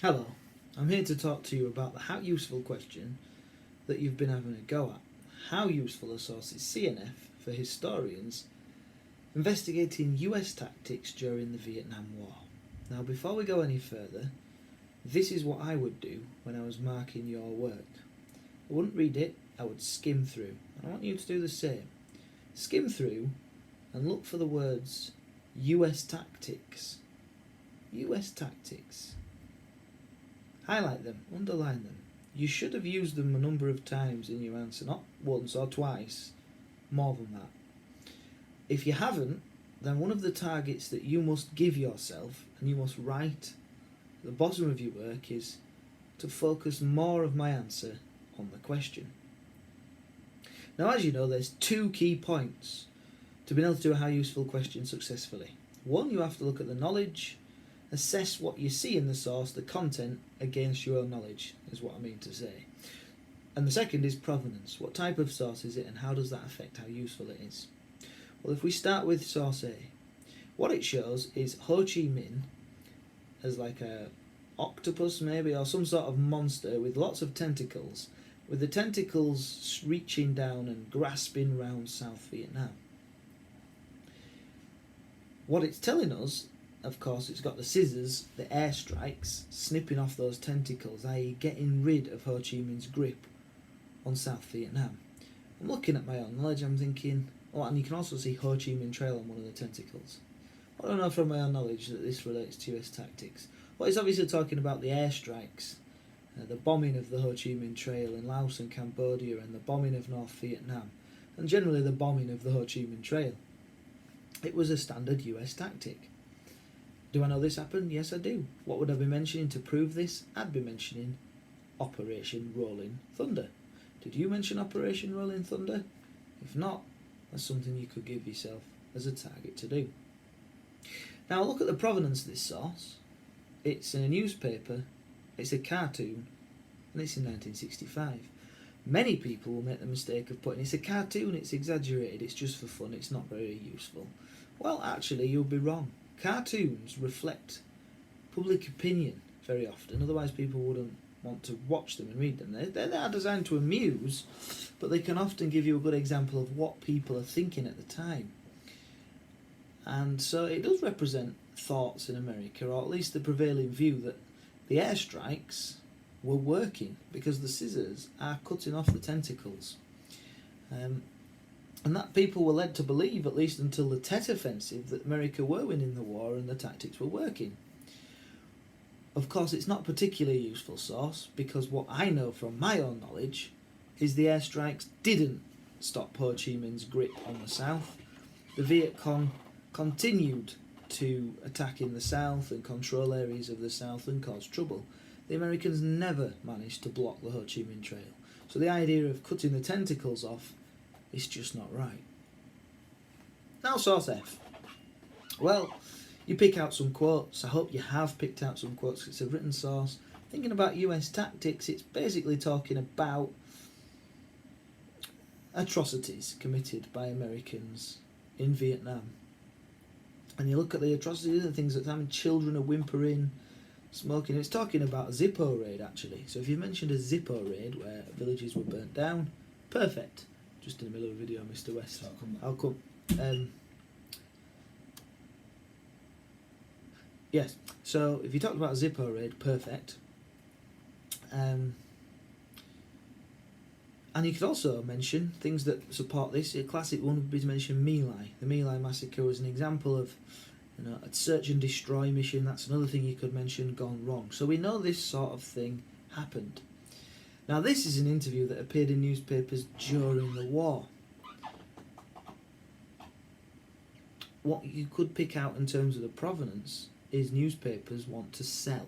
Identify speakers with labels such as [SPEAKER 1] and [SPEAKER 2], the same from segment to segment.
[SPEAKER 1] Hello, I'm here to talk to you about the how useful question that you've been having a go at. How useful a source is CNF for historians investigating US tactics during the Vietnam War? Now, before we go any further, this is what I would do when I was marking your work. I wouldn't read it, I would skim through, and I want you to do the same. Skim through and look for the words US tactics. US tactics. Highlight them, underline them. You should have used them a number of times in your answer, not once or twice, more than that. If you haven't, then one of the targets that you must give yourself and you must write at the bottom of your work is to focus more of my answer on the question. Now, as you know, there's two key points to being able to do a how useful question successfully. One, you have to look at the knowledge, assess what you see in the source, the content, against your own knowledge, is what I mean to say. And the second is provenance. What type of source is it and how does that affect how useful it is? Well, if we start with source A, what it shows is Ho Chi Minh as like a octopus maybe, or some sort of monster with lots of tentacles, with the tentacles reaching down and grasping round South Vietnam. What it's telling us, of course, it's got the scissors, the airstrikes, snipping off those tentacles, i.e. getting rid of Ho Chi Minh's grip on South Vietnam. I'm looking at my own knowledge, I'm thinking, oh, and you can also see Ho Chi Minh Trail on one of the tentacles. I don't know from my own knowledge that this relates to US tactics. Well, it's obviously talking about the airstrikes, the bombing of the Ho Chi Minh Trail in Laos and Cambodia, and the bombing of North Vietnam, and generally the bombing of the Ho Chi Minh Trail. It was a standard US tactic. Do I know this happened? Yes, I do. What would I be mentioning to prove this? I'd be mentioning Operation Rolling Thunder. Did you mention Operation Rolling Thunder? If not, that's something you could give yourself as a target to do. Now look at the provenance of this source. It's in a newspaper, it's a cartoon, and it's in 1965. Many people will make the mistake of putting, it's a cartoon, it's exaggerated, it's just for fun, it's not very useful. Well, actually, you'll be wrong. Cartoons reflect public opinion very often, otherwise people wouldn't want to watch them and read them. They are designed to amuse, but they can often give you a good example of what people are thinking at the time. And so it does represent thoughts in America, or at least the prevailing view that the airstrikes were working because the scissors are cutting off the tentacles. And that people were led to believe, at least until the Tet Offensive, that America were winning the war and the tactics were working. Of course, it's not a particularly useful source, because what I know from my own knowledge is the airstrikes didn't stop Ho Chi Minh's grip on the south. The Viet Cong continued to attack in the south and control areas of the south and cause trouble. The Americans never managed to block the Ho Chi Minh Trail. So the idea of cutting the tentacles off is just not right. Now source F. Well, you pick out some quotes. I hope you have picked out some quotes. It's a written source. Thinking about US tactics, it's basically talking about atrocities committed by Americans in Vietnam. And you look at the atrocities and things that time, children are whimpering, smoking. It's talking about a Zippo raid, actually. So if you mentioned a Zippo raid where villages were burnt down, perfect. Just in the middle of a video, Mr. West. I'll come. Yes, so if you talked about a Zippo raid, perfect. And you could also mention things that support this. A classic one would be to mention My Lai. The My Lai massacre was an example of a search and destroy mission. That's another thing you could mention gone wrong. So we know this sort of thing happened. Now this is an interview that appeared in newspapers during the war. What you could pick out in terms of the provenance is newspapers want to sell.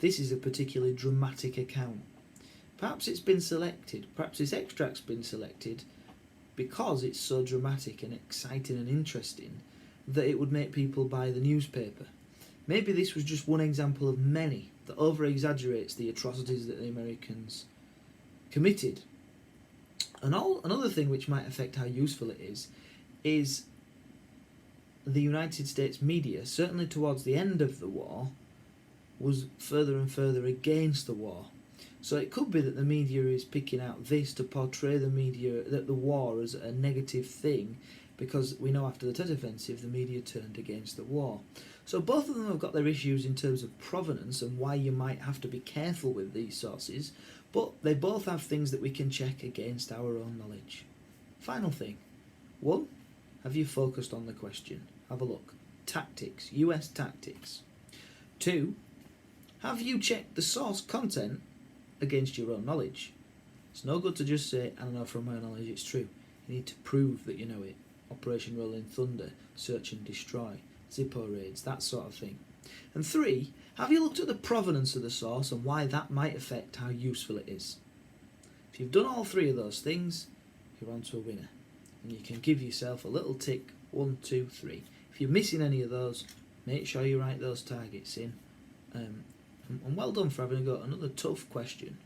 [SPEAKER 1] This is a particularly dramatic account. Perhaps it's been selected, perhaps this extract's been selected because it's so dramatic and exciting and interesting that it would make people buy the newspaper. Maybe this was just one example of many that over-exaggerates the atrocities that the Americans committed. Another thing which might affect how useful it is the United States media, certainly towards the end of the war, was further and further against the war. So it could be that the media is picking out this to portray the war as a negative thing, because we know after the Tet Offensive the media turned against the war. So both of them have got their issues in terms of provenance and why you might have to be careful with these sources, but they both have things that we can check against our own knowledge. Final thing. 1. Have you focused on the question? Have a look. Tactics. US tactics. 2. Have you checked the source content against your own knowledge? It's no good to just say, I don't know, from my own knowledge it's true. You need to prove that you know it. Operation Rolling Thunder, Search and Destroy, Zippo raids, that sort of thing. And 3, have you looked at the provenance of the source and why that might affect how useful it is? If you've done all 3 of those things, you're on to a winner. And you can give yourself a little tick, 1, 2, 3. If you're missing any of those, make sure you write those targets in. And well done for having got another tough question.